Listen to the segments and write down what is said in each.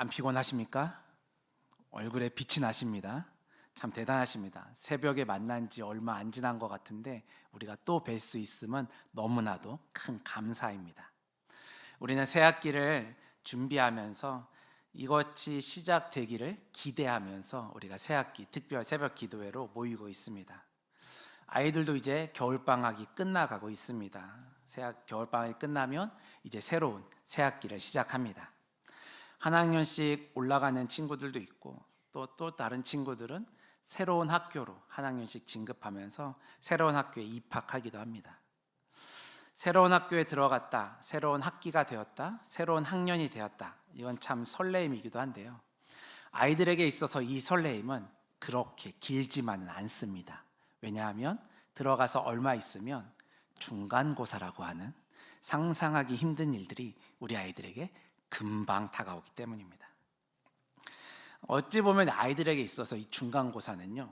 안 피곤하십니까? 얼굴에 빛이 나십니다. 참 대단하십니다. 새벽에 만난 지 얼마 안 지난 것 같은데 우리가 또 뵐 수 있음은 너무나도 큰 감사입니다. 우리는 새 학기를 준비하면서 이것이 시작되기를 기대하면서 우리가 새 학기 특별 새벽 기도회로 모이고 있습니다. 아이들도 이제 겨울방학이 끝나가고 있습니다. 겨울방학이 끝나면 이제 새로운 새 학기를 시작합니다. 한 학년씩 올라가는 친구들도 있고 또 다른 친구들은 새로운 학교로 한 학년씩 진급하면서 새로운 학교에 입학하기도 합니다. 새로운 학교에 들어갔다, 새로운 학기가 되었다, 새로운 학년이 되었다. 이건 참 설레임이기도 한데요. 아이들에게 있어서 이 설레임은 그렇게 길지만은 않습니다. 왜냐하면 들어가서 얼마 있으면 중간고사라고 하는 상상하기 힘든 일들이 우리 아이들에게 금방 다가오기 때문입니다. 어찌 보면 아이들에게 있어서 이 중간고사는요,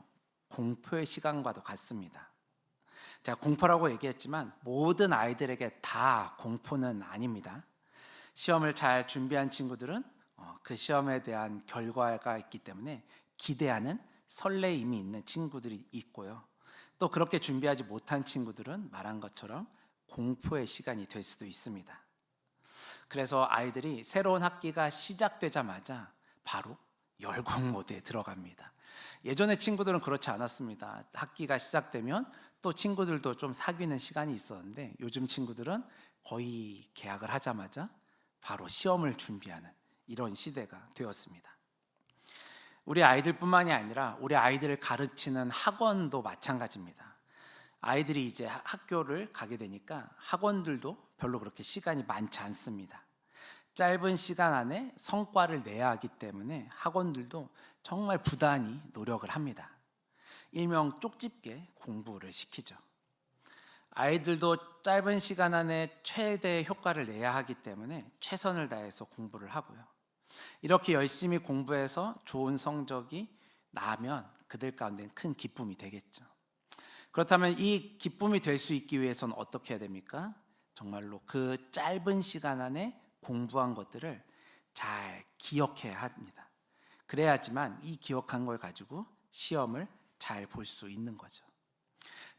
공포의 시간과도 같습니다. 제가 공포라고 얘기했지만 모든 아이들에게 다 공포는 아닙니다. 시험을 잘 준비한 친구들은 그 시험에 대한 결과가 있기 때문에 기대하는 설레임이 있는 친구들이 있고요. 또 그렇게 준비하지 못한 친구들은 말한 것처럼 공포의 시간이 될 수도 있습니다. 그래서 아이들이 새로운 학기가 시작되자마자 바로 열공 모드에 들어갑니다. 예전에 친구들은 그렇지 않았습니다. 학기가 시작되면 또 친구들도 좀 사귀는 시간이 있었는데 요즘 친구들은 거의 개학을 하자마자 바로 시험을 준비하는 이런 시대가 되었습니다. 우리 아이들뿐만이 아니라 우리 아이들을 가르치는 학원도 마찬가지입니다. 아이들이 이제 학교를 가게 되니까 학원들도 별로 그렇게 시간이 많지 않습니다. 짧은 시간 안에 성과를 내야 하기 때문에 학원들도 정말 부단히 노력을 합니다. 일명 쪽집게 공부를 시키죠. 아이들도 짧은 시간 안에 최대의 효과를 내야 하기 때문에 최선을 다해서 공부를 하고요. 이렇게 열심히 공부해서 좋은 성적이 나면 그들 가운데는 큰 기쁨이 되겠죠. 그렇다면 이 기쁨이 될 수 있기 위해서는 어떻게 해야 됩니까? 정말로 그 짧은 시간 안에 공부한 것들을 잘 기억해야 합니다. 그래야지만 이 기억한 걸 가지고 시험을 잘 볼 수 있는 거죠.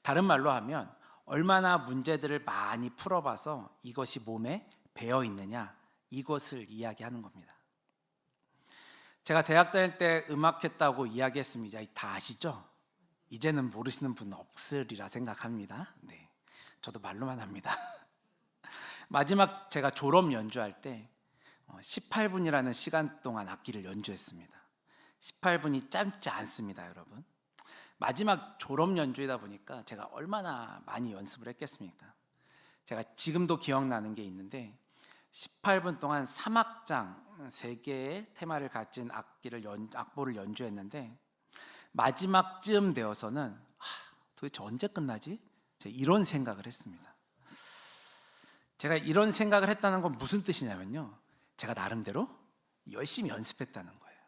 다른 말로 하면 얼마나 문제들을 많이 풀어봐서 이것이 몸에 배어 있느냐, 이것을 이야기하는 겁니다. 제가 대학 다닐 때 음악했다고 이야기했습니다. 다 아시죠? 이제는 모르시는 분 없으리라 생각합니다. 네, 저도 말로만 합니다. 마지막 제가 졸업 연주할 때 18분이라는 시간 동안 악기를 연주했습니다. 18분이 짧지 않습니다, 여러분. 마지막 졸업 연주이다 보니까 제가 얼마나 많이 연습을 했겠습니까? 제가 지금도 기억나는 게 있는데 18분 동안 3악장 3개의 테마를 가진 악보를 연주했는데 마지막쯤 되어서는 도대체 언제 끝나지? 제가 이런 생각을 했습니다. 제가 이런 생각을 했다는 건 무슨 뜻이냐면요, 제가 나름대로 열심히 연습했다는 거예요.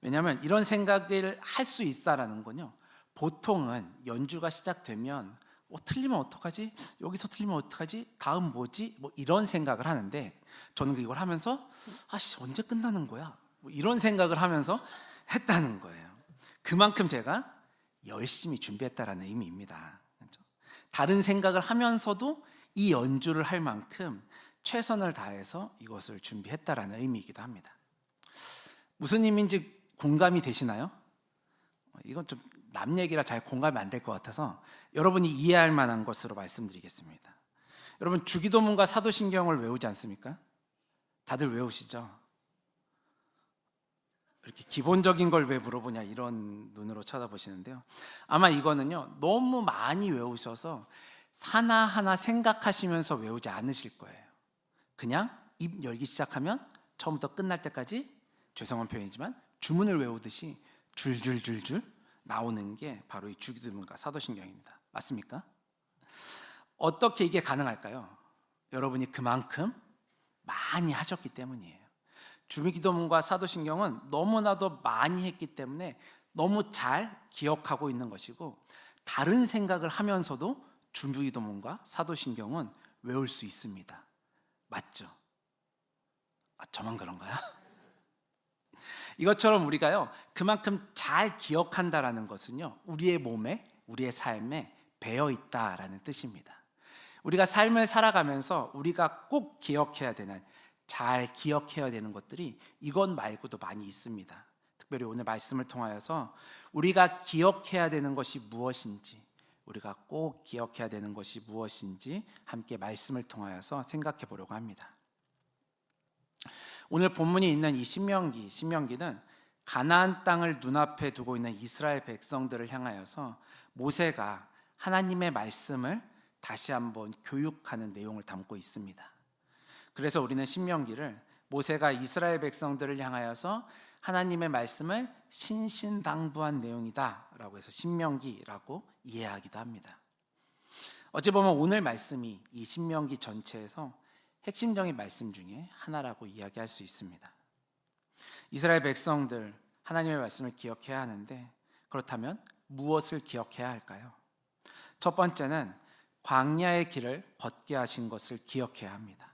왜냐하면 이런 생각을 할 수 있다라는 건요, 보통은 연주가 시작되면 틀리면 어떡하지? 여기서 틀리면 어떡하지? 다음 뭐지? 이런 생각을 하는데 저는 이걸 하면서 언제 끝나는 거야? 이런 생각을 하면서 했다는 거예요. 그만큼 제가 열심히 준비했다라는 의미입니다. 그렇죠? 다른 생각을 하면서도 이 연주를 할 만큼 최선을 다해서 이것을 준비했다라는 의미이기도 합니다. 무슨 의미인지 공감이 되시나요? 이건 좀 남 얘기라 잘 공감이 안 될 것 같아서 여러분이 이해할 만한 것으로 말씀드리겠습니다. 여러분, 주기도문과 사도신경을 외우지 않습니까? 다들 외우시죠? 이렇게 기본적인 걸 왜 물어보냐 이런 눈으로 쳐다보시는데요. 아마 이거는요, 너무 많이 외우셔서 하나하나 생각하시면서 외우지 않으실 거예요. 그냥 입 열기 시작하면 처음부터 끝날 때까지, 죄송한 표현이지만 주문을 외우듯이 줄줄줄줄 나오는 게 바로 이 주기도문과 사도신경입니다. 맞습니까? 어떻게 이게 가능할까요? 여러분이 그만큼 많이 하셨기 때문이에요. 주기도문과 사도신경은 너무나도 많이 했기 때문에 너무 잘 기억하고 있는 것이고, 다른 생각을 하면서도 주기도문과 사도신경은 외울 수 있습니다. 맞죠? 저만 그런가요? 이것처럼 우리가요, 그만큼 잘 기억한다라는 것은요, 우리의 몸에, 우리의 삶에 배어 있다라는 뜻입니다. 우리가 삶을 살아가면서 우리가 꼭 기억해야 되는, 잘 기억해야 되는 것들이 이것 말고도 많이 있습니다. 특별히 오늘 말씀을 통하여서 우리가 기억해야 되는 것이 무엇인지, 우리가 꼭 기억해야 되는 것이 무엇인지 함께 말씀을 통하여서 생각해 보려고 합니다. 오늘 본문이 있는 이 신명기는 가나안 땅을 눈앞에 두고 있는 이스라엘 백성들을 향하여서 모세가 하나님의 말씀을 다시 한번 교육하는 내용을 담고 있습니다. 그래서 우리는 신명기를 모세가 이스라엘 백성들을 향하여서 하나님의 말씀을 신신당부한 내용이다라고 해서 신명기라고 이해하기도 합니다. 어찌 보면 오늘 말씀이 이 신명기 전체에서 핵심적인 말씀 중에 하나라고 이야기할 수 있습니다. 이스라엘 백성들 하나님의 말씀을 기억해야 하는데, 그렇다면 무엇을 기억해야 할까요? 첫 번째는 광야의 길을 걷게 하신 것을 기억해야 합니다.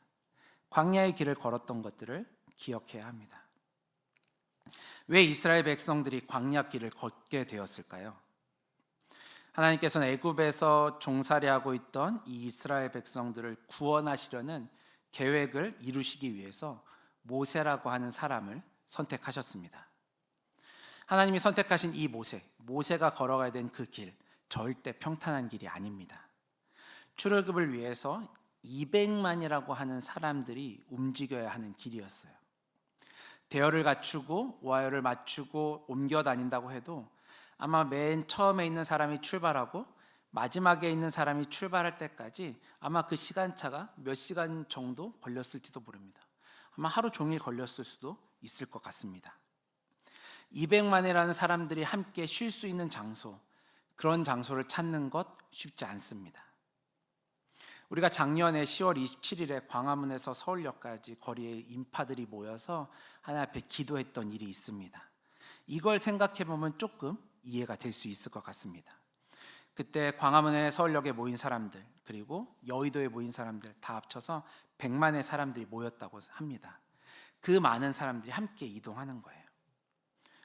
광야의 길을 걸었던 것들을 기억해야 합니다. 왜 이스라엘 백성들이 광야 길을 걷게 되었을까요? 하나님께서는 애굽에서 종살이하고 있던 이 이스라엘 백성들을 구원하시려는 계획을 이루시기 위해서 모세라고 하는 사람을 선택하셨습니다. 하나님이 선택하신 이 모세가 걸어가야 된 그 길, 절대 평탄한 길이 아닙니다. 출애굽을 위해서 200만이라고 하는 사람들이 움직여야 하는 길이었어요. 대열을 갖추고 와열을 맞추고 옮겨 다닌다고 해도 아마 맨 처음에 있는 사람이 출발하고 마지막에 있는 사람이 출발할 때까지 아마 그 시간차가 몇 시간 정도 걸렸을지도 모릅니다. 아마 하루 종일 걸렸을 수도 있을 것 같습니다. 200만이라는 사람들이 함께 쉴 수 있는 장소, 그런 장소를 찾는 것 쉽지 않습니다. 우리가 작년에 10월 27일에 광화문에서 서울역까지 거리에 인파들이 모여서 하나님 앞에 기도했던 일이 있습니다. 이걸 생각해 보면 조금 이해가 될 수 있을 것 같습니다. 그때 광화문에 서울역에 모인 사람들, 그리고 여의도에 모인 사람들 다 합쳐서 100만의 사람들이 모였다고 합니다. 그 많은 사람들이 함께 이동하는 거예요.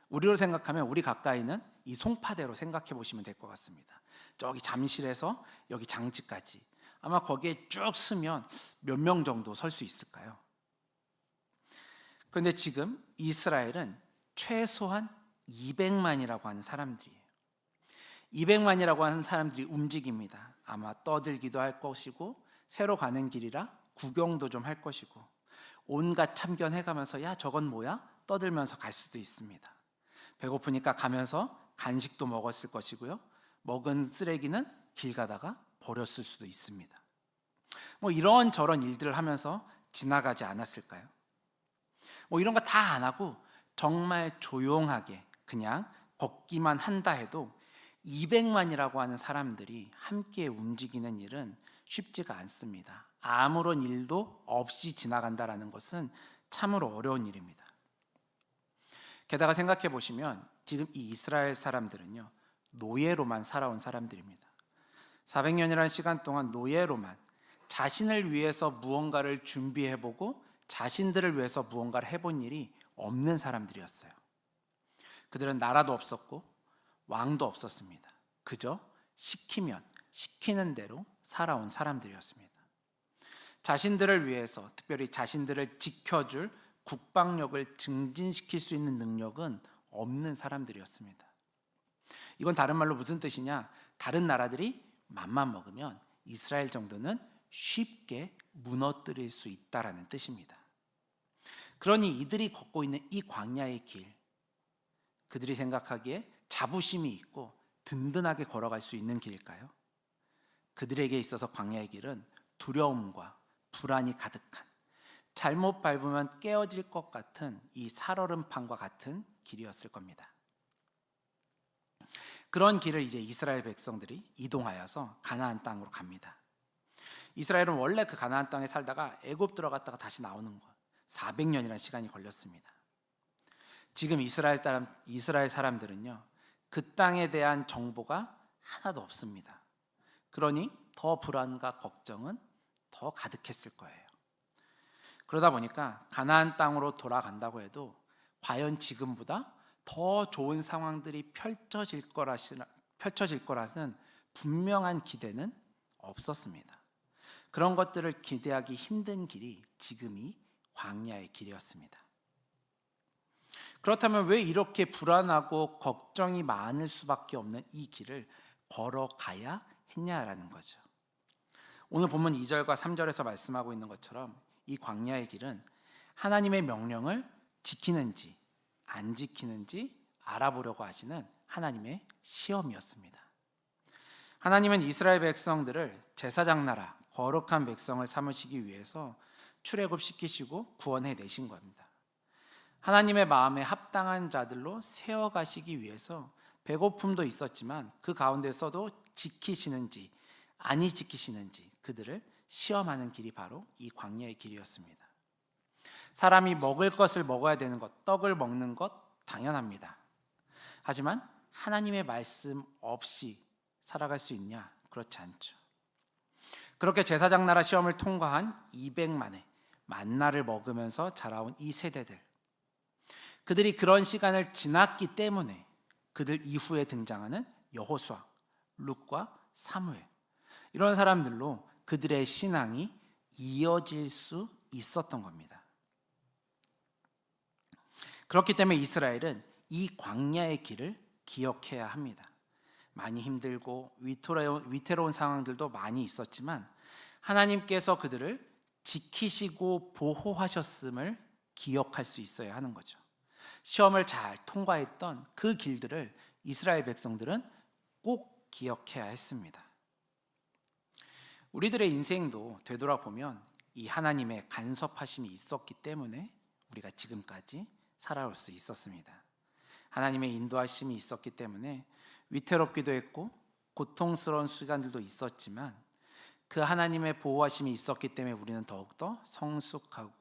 우리로 생각하면 우리 가까이는 이 송파대로 생각해 보시면 될 것 같습니다. 저기 잠실에서 여기 장지까지 아마 거기에 쭉 쓰면 몇 명 정도 설 수 있을까요? 그런데 지금 이스라엘은 최소한 200만이라고 하는 사람들이에요. 200만이라고 하는 사람들이 움직입니다. 아마 떠들기도 할 것이고, 새로 가는 길이라 구경도 좀 할 것이고, 온갖 참견해가면서 야 저건 뭐야? 떠들면서 갈 수도 있습니다. 배고프니까 가면서 간식도 먹었을 것이고요, 먹은 쓰레기는 길 가다가 버렸을 수도 있습니다. 뭐 이런저런 일들을 하면서 지나가지 않았을까요? 뭐 이런 거 다 안 하고 정말 조용하게 그냥 걷기만 한다 해도 200만이라고 하는 사람들이 함께 움직이는 일은 쉽지가 않습니다. 아무런 일도 없이 지나간다라는 것은 참으로 어려운 일입니다. 게다가 생각해 보시면 지금 이 이스라엘 사람들은요, 노예로만 살아온 사람들입니다. 400년이라는 시간 동안 노예로만 자신을 위해서 무언가를 준비해보고 자신들을 위해서 무언가를 해본 일이 없는 사람들이었어요. 그들은 나라도 없었고 왕도 없었습니다. 그저 시키면 시키는 대로 살아온 사람들이었습니다. 자신들을 위해서, 특별히 자신들을 지켜줄 국방력을 증진시킬 수 있는 능력은 없는 사람들이었습니다. 이건 다른 말로 무슨 뜻이냐? 다른 나라들이 맘만 먹으면 이스라엘 정도는 쉽게 무너뜨릴 수 있다라는 뜻입니다. 그러니 이들이 걷고 있는 이 광야의 길, 그들이 생각하기에 자부심이 있고 든든하게 걸어갈 수 있는 길일까요? 그들에게 있어서 광야의 길은 두려움과 불안이 가득한, 잘못 밟으면 깨어질 것 같은 이 살얼음판과 같은 길이었을 겁니다. 그런 길을 이제 이스라엘 백성들이 이동하여서 가나안 땅으로 갑니다. 이스라엘은 원래 그 가나안 땅에 살다가 애굽 들어갔다가 다시 나오는 것 400년이라는 시간이 걸렸습니다. 지금 이스라엘 사람들은요, 그 땅에 대한 정보가 하나도 없습니다. 그러니 더 불안과 걱정은 더 가득했을 거예요. 그러다 보니까 가나안 땅으로 돌아간다고 해도 과연 지금보다 더 좋은 상황들이 펼쳐질 거라는 분명한 기대는 없었습니다. 그런 것들을 기대하기 힘든 길이 지금이 광야의 길이었습니다. 그렇다면 왜 이렇게 불안하고 걱정이 많을 수밖에 없는 이 길을 걸어가야 했냐라는 거죠. 오늘 본문 2절과 3절에서 말씀하고 있는 것처럼 이 광야의 길은 하나님의 명령을 지키는지 안 지키는지 알아보려고 하시는 하나님의 시험이었습니다. 하나님은 이스라엘 백성들을 제사장 나라, 거룩한 백성을 삼으시기 위해서 출애굽시키시고 구원해 내신 겁니다. 하나님의 마음에 합당한 자들로 세워가시기 위해서 배고픔도 있었지만 그 가운데서도 지키시는지 아니 지키시는지 그들을 시험하는 길이 바로 이 광야의 길이었습니다. 사람이 먹을 것을 먹어야 되는 것, 떡을 먹는 것 당연합니다. 하지만 하나님의 말씀 없이 살아갈 수 있냐? 그렇지 않죠. 그렇게 제사장 나라 시험을 통과한 200만의 만나를 먹으면서 자라온 이 세대들, 그들이 그런 시간을 지났기 때문에 그들 이후에 등장하는 여호수아, 룻과 사무엘, 이런 사람들로 그들의 신앙이 이어질 수 있었던 겁니다. 그렇기 때문에 이스라엘은 이 광야의 길을 기억해야 합니다. 많이 힘들고 위태로운 상황들도 많이 있었지만 하나님께서 그들을 지키시고 보호하셨음을 기억할 수 있어야 하는 거죠. 시험을 잘 통과했던 그 길들을 이스라엘 백성들은 꼭 기억해야 했습니다. 우리들의 인생도 되돌아보면 이 하나님의 간섭하심이 있었기 때문에 우리가 지금까지 살아올 수 있었습니다. 하나님의 인도하심이 있었기 때문에 위태롭기도 했고 고통스러운 시간들도 있었지만 그 하나님의 보호하심이 있었기 때문에 우리는 더욱더 성숙하고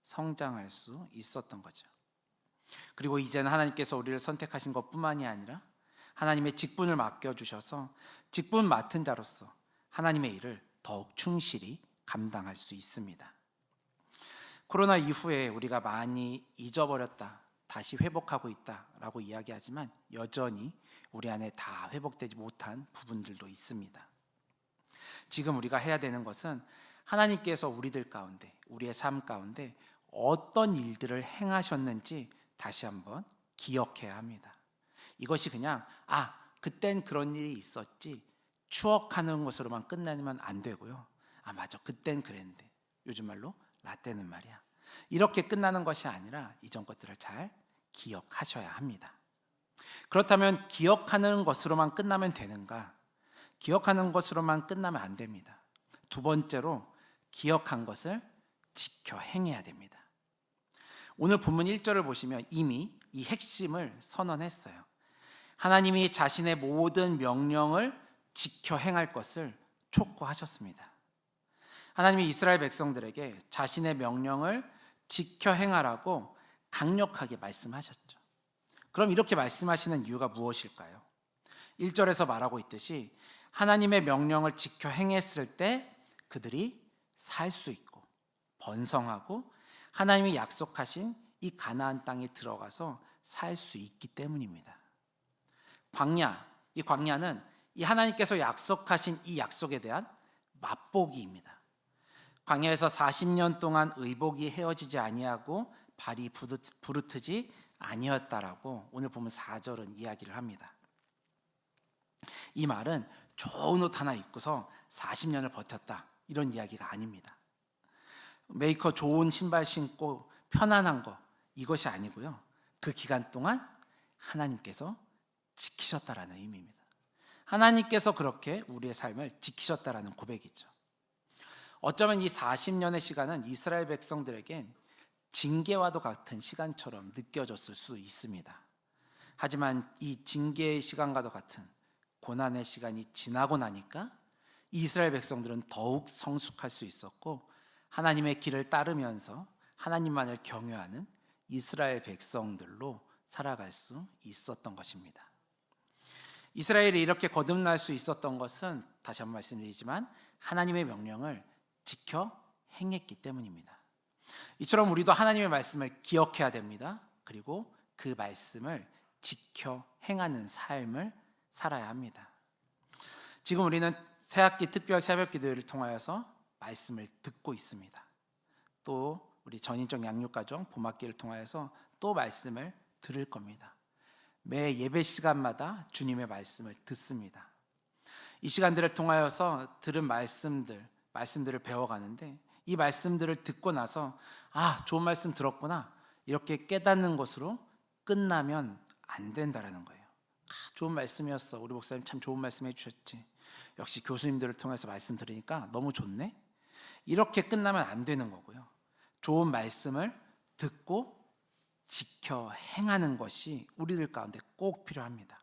성장할 수 있었던 거죠. 그리고 이제는 하나님께서 우리를 선택하신 것뿐만이 아니라 하나님의 직분을 맡겨주셔서 직분 맡은 자로서 하나님의 일을 더욱 충실히 감당할 수 있습니다. 코로나 이후에 우리가 많이 잊어버렸다, 다시 회복하고 있다라고 이야기하지만 여전히 우리 안에 다 회복되지 못한 부분들도 있습니다. 지금 우리가 해야 되는 것은 하나님께서 우리들 가운데, 우리의 삶 가운데 어떤 일들을 행하셨는지 다시 한번 기억해야 합니다. 이것이 그냥 그땐 그런 일이 있었지 추억하는 것으로만 끝나면 안 되고요. 맞아, 그땐 그랬는데, 요즘 말로 라떼는 말이야, 이렇게 끝나는 것이 아니라 이전 것들을 잘 기억하셔야 합니다. 그렇다면 기억하는 것으로만 끝나면 되는가? 기억하는 것으로만 끝나면 안 됩니다. 두 번째로 기억한 것을 지켜 행해야 됩니다. 오늘 본문 1절을 보시면 이미 이 핵심을 선언했어요. 하나님이 자신의 모든 명령을 지켜 행할 것을 촉구하셨습니다. 하나님이 이스라엘 백성들에게 자신의 명령을 지켜 행하라고 강력하게 말씀하셨죠. 그럼 이렇게 말씀하시는 이유가 무엇일까요? 1절에서 말하고 있듯이 하나님의 명령을 지켜 행했을 때 그들이 살 수 있고 번성하고 하나님이 약속하신 이 가나안 땅에 들어가서 살 수 있기 때문입니다. 이 광야는 이 하나님께서 약속하신 이 약속에 대한 맛보기입니다. 광야에서 40년 동안 의복이 헤어지지 아니하고 발이 부르트지 아니었다라고 오늘 보면 4절은 이야기를 합니다. 이 말은 좋은 옷 하나 입고서 40년을 버텼다, 이런 이야기가 아닙니다. 메이커 좋은 신발 신고 편안한 거, 이것이 아니고요. 그 기간 동안 하나님께서 지키셨다라는 의미입니다. 하나님께서 그렇게 우리의 삶을 지키셨다라는 고백이죠. 어쩌면 이 40년의 시간은 이스라엘 백성들에겐 징계와도 같은 시간처럼 느껴졌을 수 있습니다. 하지만 이 징계의 시간과도 같은 고난의 시간이 지나고 나니까 이스라엘 백성들은 더욱 성숙할 수 있었고 하나님의 길을 따르면서 하나님만을 경외하는 이스라엘 백성들로 살아갈 수 있었던 것입니다. 이스라엘이 이렇게 거듭날 수 있었던 것은 다시 한번 말씀드리지만 하나님의 명령을 지켜 행했기 때문입니다. 이처럼 우리도 하나님의 말씀을 기억해야 됩니다. 그리고 그 말씀을 지켜 행하는 삶을 살아야 합니다. 지금 우리는 새학기 특별 새벽 기도회를 통하여서 말씀을 듣고 있습니다. 또 우리 전인적 양육가정 봄학기를 통하여서 또 말씀을 들을 겁니다. 매 예배 시간마다 주님의 말씀을 듣습니다. 이 시간들을 통하여서 들은 말씀들을 배워가는데, 이 말씀들을 듣고 나서 좋은 말씀 들었구나 이렇게 깨닫는 것으로 끝나면 안 된다라는 거예요. 좋은 말씀이었어, 우리 목사님 참 좋은 말씀 해주셨지, 역시 교수님들을 통해서 말씀 들으니까 너무 좋네, 이렇게 끝나면 안 되는 거고요. 좋은 말씀을 듣고 지켜 행하는 것이 우리들 가운데 꼭 필요합니다.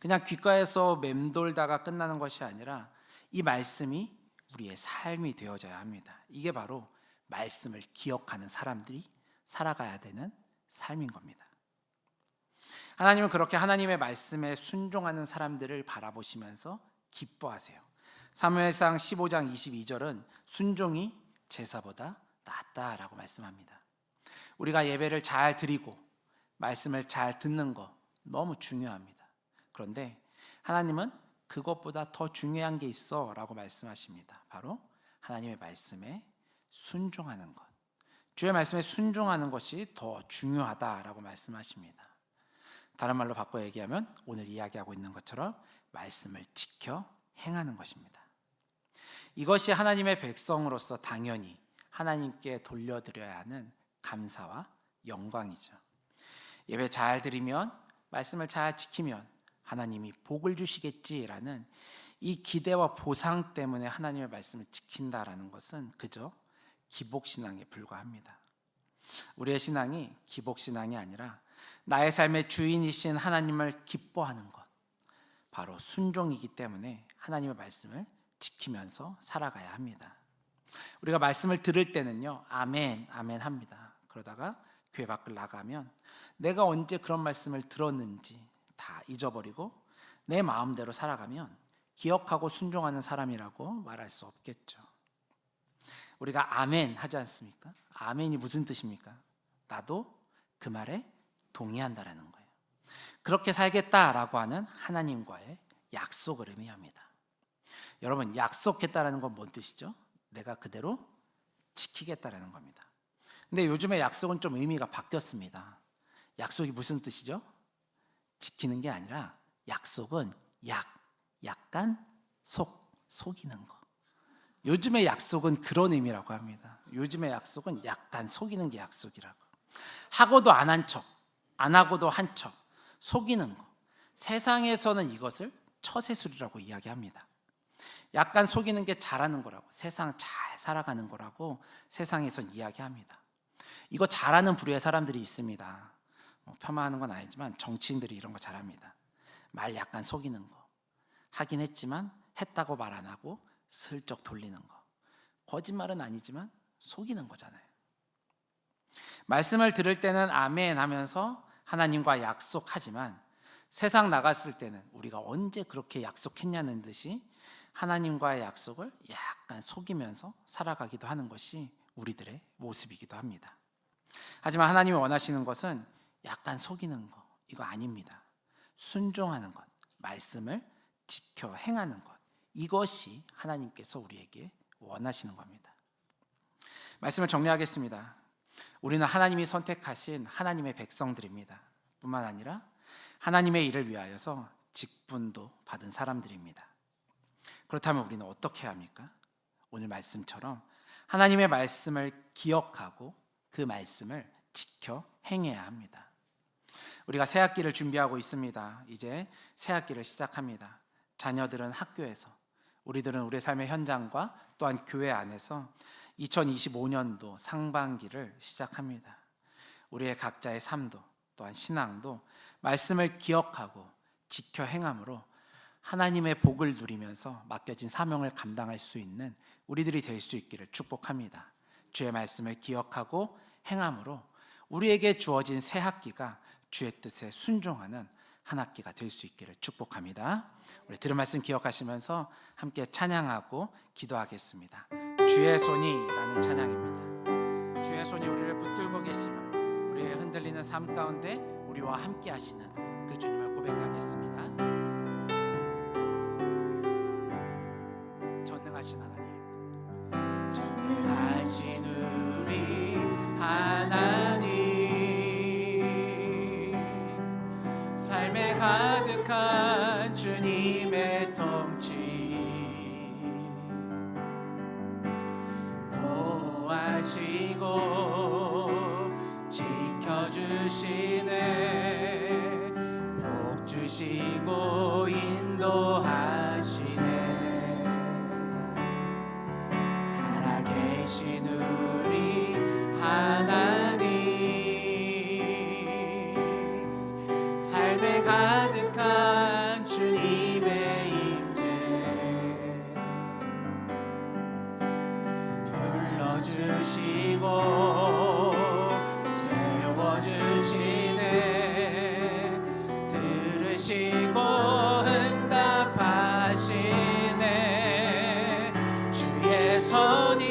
그냥 귓가에서 맴돌다가 끝나는 것이 아니라 이 말씀이 우리의 삶이 되어져야 합니다. 이게 바로 말씀을 기억하는 사람들이 살아가야 되는 삶인 겁니다. 하나님은 그렇게 하나님의 말씀에 순종하는 사람들을 바라보시면서 기뻐하세요. 사무엘상 15장 22절은 순종이 제사보다 낫다라고 말씀합니다. 우리가 예배를 잘 드리고 말씀을 잘 듣는 거 너무 중요합니다. 그런데 하나님은 그것보다 더 중요한 게 있어 라고 말씀하십니다. 바로 하나님의 말씀에 순종하는 것, 주의 말씀에 순종하는 것이 더 중요하다라고 말씀하십니다. 다른 말로 바꿔 얘기하면 오늘 이야기하고 있는 것처럼 말씀을 지켜 행하는 것입니다. 이것이 하나님의 백성으로서 당연히 하나님께 돌려드려야 하는 감사와 영광이죠. 예배 잘 드리면, 말씀을 잘 지키면 하나님이 복을 주시겠지라는 이 기대와 보상 때문에 하나님의 말씀을 지킨다라는 것은 그저 기복신앙에 불과합니다. 우리의 신앙이 기복신앙이 아니라 나의 삶의 주인이신 하나님을 기뻐하는 것, 바로 순종이기 때문에 하나님의 말씀을 지키면서 살아가야 합니다. 우리가 말씀을 들을 때는요, 아멘, 아멘 합니다. 그러다가 교회 밖을 나가면 내가 언제 그런 말씀을 들었는지 다 잊어버리고 내 마음대로 살아가면 기억하고 순종하는 사람이라고 말할 수 없겠죠. 우리가 아멘 하지 않습니까? 아멘이 무슨 뜻입니까? 나도 그 말에 동의한다라는 거예요. 그렇게 살겠다라고 하는 하나님과의 약속을 의미합니다. 여러분, 약속했다라는 건 뭔 뜻이죠? 내가 그대로 지키겠다라는 겁니다. 근데 요즘에 약속은 좀 의미가 바뀌었습니다. 약속이 무슨 뜻이죠? 지키는 게 아니라 약속은 약간 속이는 거. 요즘의 약속은 그런 의미라고 합니다. 요즘의 약속은 약간 속이는 게 약속이라고. 하고도 안 한 척, 안 하고도 한 척, 속이는 거. 세상에서는 이것을 처세술이라고 이야기합니다. 약간 속이는 게 잘하는 거라고, 세상 잘 살아가는 거라고 세상에선 이야기합니다. 이거 잘하는 부류의 사람들이 있습니다. 폄하하는 건 아니지만 정치인들이 이런 거 잘합니다. 말 약간 속이는 거. 하긴 했지만 했다고 말 안 하고 슬쩍 돌리는 거. 거짓말은 아니지만 속이는 거잖아요. 말씀을 들을 때는 아멘 하면서 하나님과 약속하지만 세상 나갔을 때는 우리가 언제 그렇게 약속했냐는 듯이 하나님과의 약속을 약간 속이면서 살아가기도 하는 것이 우리들의 모습이기도 합니다. 하지만 하나님이 원하시는 것은 약간 속이는 거, 이거 아닙니다. 순종하는 것, 말씀을 지켜 행하는 것, 이것이 하나님께서 우리에게 원하시는 겁니다. 말씀을 정리하겠습니다. 우리는 하나님이 선택하신 하나님의 백성들입니다. 뿐만 아니라 하나님의 일을 위하여서 직분도 받은 사람들입니다. 그렇다면 우리는 어떻게 해야 합니까? 오늘 말씀처럼 하나님의 말씀을 기억하고 그 말씀을 지켜 행해야 합니다. 우리가 새학기를 준비하고 있습니다. 이제 새학기를 시작합니다. 자녀들은 학교에서, 우리들은 우리의 삶의 현장과 또한 교회 안에서 2025년도 상반기를 시작합니다. 우리의 각자의 삶도 또한 신앙도 말씀을 기억하고 지켜 행함으로 하나님의 복을 누리면서 맡겨진 사명을 감당할 수 있는 우리들이 될 수 있기를 축복합니다. 주의 말씀을 기억하고 행함으로 우리에게 주어진 새 학기가 주의 뜻에 순종하는 한 학기가 될 수 있기를 축복합니다. 우리 들은 말씀 기억하시면서 함께 찬양하고 기도하겠습니다. 주의 손이라는 찬양입니다. 주의 손이 우리를 붙들고 계심을 우리의 흔들리는 삶 가운데 우리와 함께 하시는 그 주님을 고백하겠습니다. 전능하신 하나님, 전능하신 우리 하나님, 삶에 가득한 주님의 통치 보호하시고 지켜주시네, 복 주시고 인도하시네. 살아계신 우리 하나님, 삶에 가득한 주님의 임재 불러주시고 채워주시네, 들으시고 응답하시네. 주의 손이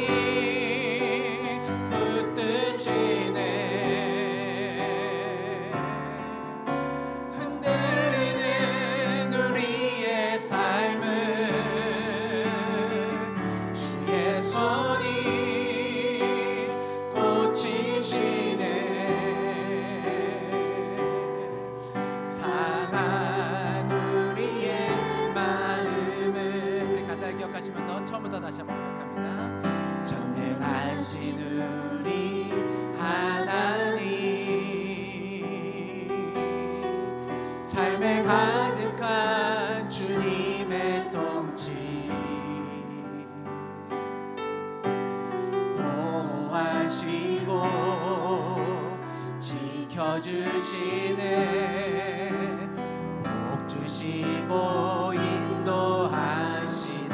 붙드시네, 흔들리는 우리의 삶을 주의 손이 고치시네. 상한 우리의 마음을 우리 가사를 기억하시면서 처음부터 다시 한번 고백합니다. 전능하신 우리 하나님, 삶에 가득한 주님의 통치 보호하시고 지켜주시네, 복 주시고 인도하시네.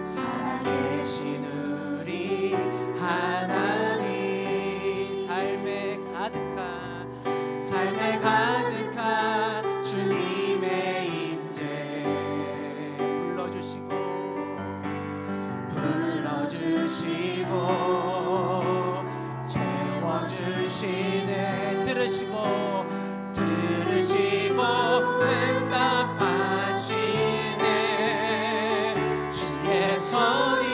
살아계신 우리 하나님, 삶에 가득한 주님의 임재 불러주시고 채워주시네, 들으시고 응답하시네. 주의 손이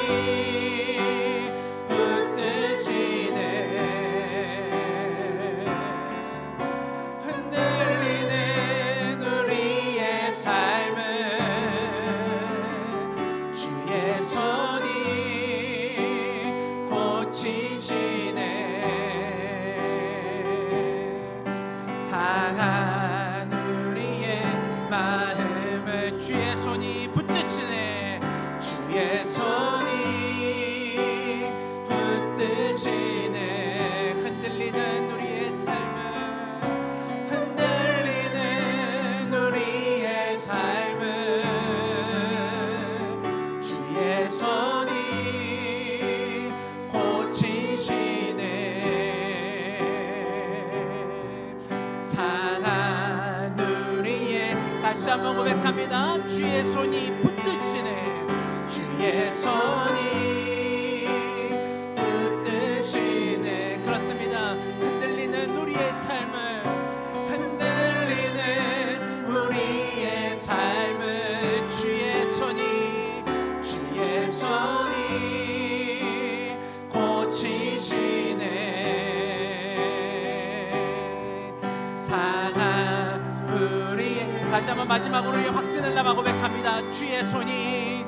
붙드시네, 흔들리는 우리의 삶을 주의 손이 고치시네. 상한 우리의 마음을 주의 손이 붙드시네, 주의 손이 붙드시네. 흔들리는 우리의 삶을, 흔들리는 우리의 삶을 주의 손이 고치시네. 상한 우리의, 다시 한번 고백합니다. 주의 손이 붙드시네, 주의 손이 붙드시네. 그렇습니다. 흔들리는 우리의 삶을, 흔들리는 우리의 삶을 주의 손이 고치시네. 상한 우리의, 다시 한번 마지막으로 확신을 담아 고백합니다. 주의 손이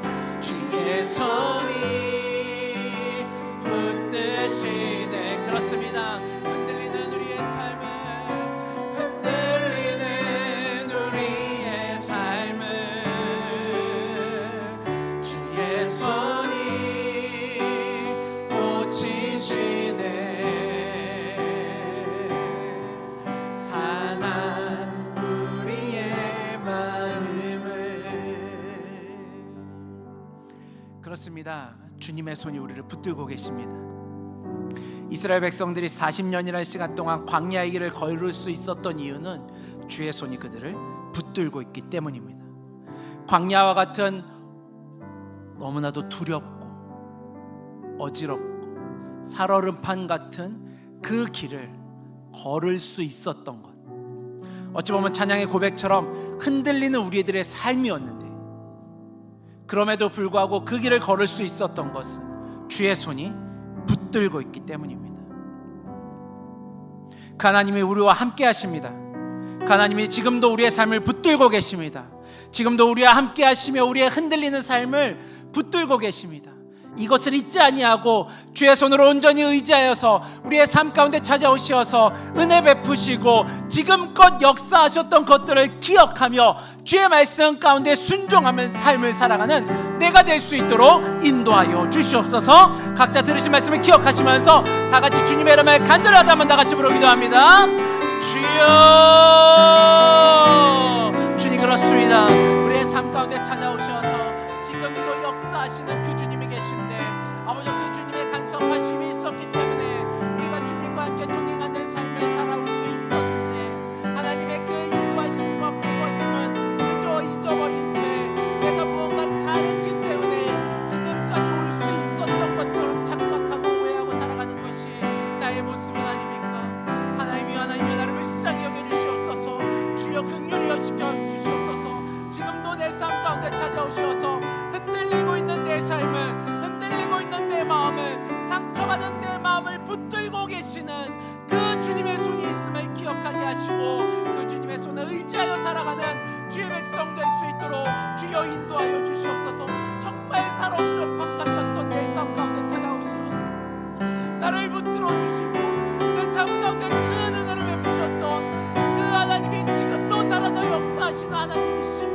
붙드시네. 그렇습니다. 흔들리는 우리의 삶을, 흔들리는 우리의 삶을 주의 손이 고치시네. 상한 우리의 마음을. 그렇습니다. 주님의 손이 우리를 붙들고 계십니다. 이스라엘 백성들이 40년이라는 시간 동안 광야의 길을 걸을 수 있었던 이유는 주의 손이 그들을 붙들고 있기 때문입니다. 광야와 같은 너무나도 두렵고 어지럽고 살얼음판 같은 그 길을 걸을 수 있었던 것, 어찌 보면 찬양의 고백처럼 흔들리는 우리들의 삶이었는데, 그럼에도 불구하고 그 길을 걸을 수 있었던 것은 주의 손이 붙들고 있기 때문입니다. 그 하나님이 우리와 함께 하십니다. 그 하나님이 지금도 우리의 삶을 붙들고 계십니다. 지금도 우리와 함께 하시며 우리의 흔들리는 삶을 붙들고 계십니다. 이것을 잊지 아니하고 주의 손으로 온전히 의지하여서 우리의 삶 가운데 찾아오셔서 은혜 베푸시고 지금껏 역사하셨던 것들을 기억하며 주의 말씀 가운데 순종하는 삶을 살아가는 내가 될 수 있도록 인도하여 주시옵소서. 각자 들으신 말씀을 기억하시면서 다 같이 주님의 이름을 간절하게 한번 다 같이 부르 기도합니다. 주여, 주님 그렇습니다. 우리의 삶 가운데 찾아오셔서 지금도 역사하시는 그 주님이 계신데, 아버지 그 주님의 간섭하심이 있었기 때문에 우리가 주님과 함께 동행하는 삶을 살아올 수 있었는데, 하나님의 그 인도하심과 보호하심은 그저 잊어버린 채 내가 무언가 잘했기 때문에 지금까지 올 수 있었던 것처럼 착각하고 오해하고 살아가는 것이 나의 모습은 아닙니까? 하나님이 나를 불쌍히 여겨주시옵소서. 주여 긍휼히 여겨주시옵소서. 지금도 내 삶 가운데 찾아오셔서 흔들리고 있는 내 삶을, 흔들리고 있는 내 마음을, 상처받은 내 마음을 붙들고 계시는 그 주님의 손이 있음을 기억하게 하시고 그 주님의 손을 의지하여 살아가는 주의 백성 될 수 있도록 주여 인도하여 주시옵소서. 정말 살아없는 방 같았던 내 삶 가운데 찾아오시옵소서. 나를 붙들어 주시고 내 삶 가운데 큰 은혜를 베푸셨던 그 하나님이 지금도 살아서 역사하시는 하나님이심을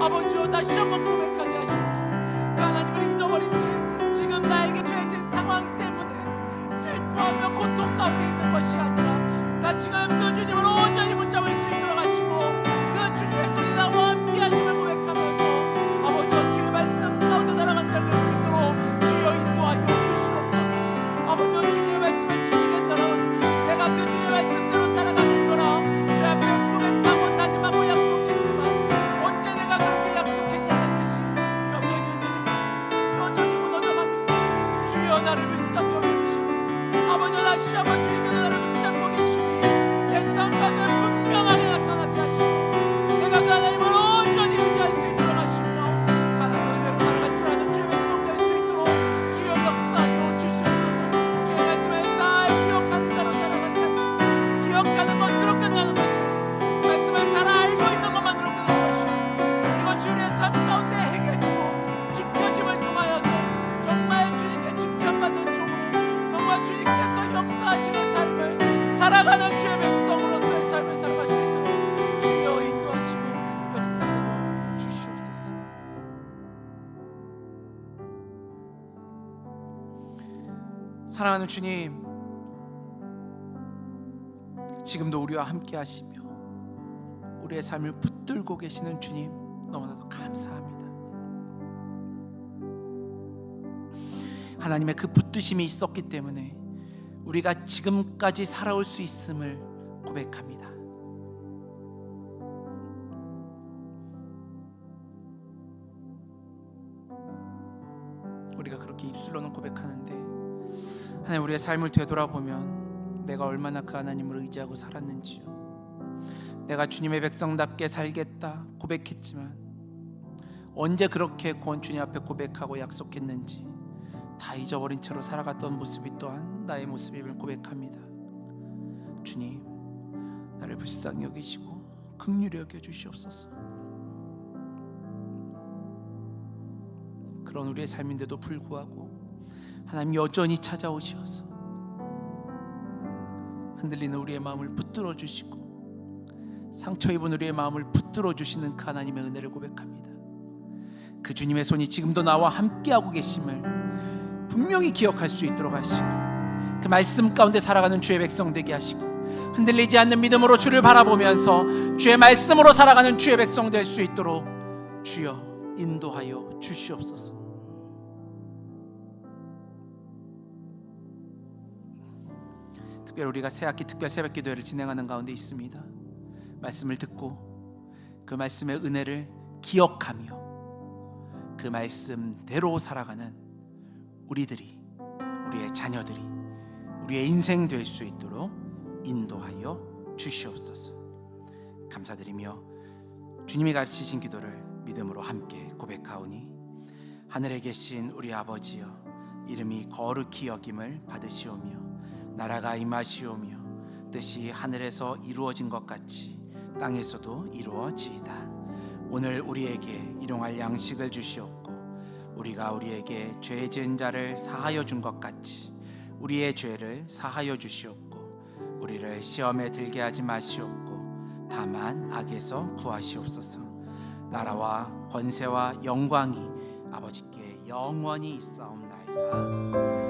아버지여 다시 한번 고백하게 하시옵소서. 그 하나님을 잊어버린 채 지금 나에게 죄진 상황 때문에 슬퍼하며 고통 가운데 있는 것이 아니라 다시금 그 주님을 온전히 붙잡을 수 있도록 하시고 그 주님의 손이 나와 함께 하심을 고백하면서 아버지여 주의 말씀 가운데 살아간 자를 낼수 있도록 주여 인도하여 주시옵소서. 아버지여 주님의 말씀을 지키겠노라. 내가 그 주님의 말씀대로 살아가겠노라. 주 앞에 고백하고 다짐하고 약속했지만 언제 내가 그렇게 약속했냐는 듯이 여전히 흔들리고 있습니다. 여전히 무너져갑니다. 주여 나를 불쌍히 여겨주시옵소서. 아버지 다시 한번 주님께서 나를 붙잡고 계시니 내 삶 가운데 분명하게 나타나게 하시고 내가 그 하나님을 온전히 의지할 수 있도록 하시며 하나님의 은혜로 살아갈 줄 아는 주의 백성 될 수 있도록 주여 역사하여 주시옵소서. 주의 말씀을 잘 기억하는 자로 살아가게 하시고 기억하는 것으로 끝나는 것이 아니라 말씀을 잘 알고 있는 것만으로 끝나는 것이 아니라 이것이 우리의 삶 가운데 행해지고 지켜짐을 통하여서 정말 주님께 칭찬받는 종으로 정말 주님께서 역사하시는 삶을 살아가는 주의 백성으로서의 삶을 살아갈 수 있도록 주여 인도하시고 역사하여 주시옵소서. 사랑하는 주님, 지금도 우리와 함께 하시며 우리의 삶을 붙들고 계시는 주님 너무나도 감사합니다. 하나님의 그 붙드심이 있었기 때문에 우리가 지금까지 살아올 수 있음을 고백합니다. 우리가 그렇게 입술로는 고백하는데 하나님 우리의 삶을 되돌아보면 내가 얼마나 그 하나님을 의지하고 살았는지요. 내가 주님의 백성답게 살겠다 고백했지만 언제 그렇게 구원 주님 앞에 고백하고 약속했는지 다 잊어버린 채로 살아갔던 모습이 또한 나의 모습임을 고백합니다. 주님, 나를 불쌍히 여기시고 긍휼히 여겨 주시옵소서. 그런 우리의 삶인데도 불구하고 하나님 여전히 찾아오셔서 흔들리는 우리의 마음을 붙들어 주시고 상처 입은 우리의 마음을 붙들어 주시는 그 하나님의 은혜를 고백합니다. 그 주님의 손이 지금도 나와 함께하고 계심을 분명히 기억할 수 있도록 하시고 그 말씀 가운데 살아가는 주의 백성 되게 하시고 흔들리지 않는 믿음으로 주를 바라보면서 주의 말씀으로 살아가는 주의 백성 될 수 있도록 주여 인도하여 주시옵소서. 특별히 우리가 새학기 특별 새벽기도회를 진행하는 가운데 있습니다. 말씀을 듣고 그 말씀의 은혜를 기억하며 그 말씀대로 살아가는 우리들이, 우리의 자녀들이 우리의 인생 될 수 있도록 인도하여 주시옵소서. 감사드리며 주님이 가르치신 기도를 믿음으로 함께 고백하오니, 하늘에 계신 우리 아버지여, 이름이 거룩히 여김을 받으시오며 나라가 임하시오며 뜻이 하늘에서 이루어진 것 같이 땅에서도 이루어지이다. 오늘 우리에게 일용할 양식을 주시옵고, 우리가 우리에게 죄 지은 자를 사하여 준 것 같이 우리의 죄를 사하여 주시옵고, 우리를 시험에 들게 하지 마시옵고 다만 악에서 구하시옵소서. 나라와 권세와 영광이 아버지께 영원히 있사옵나이다.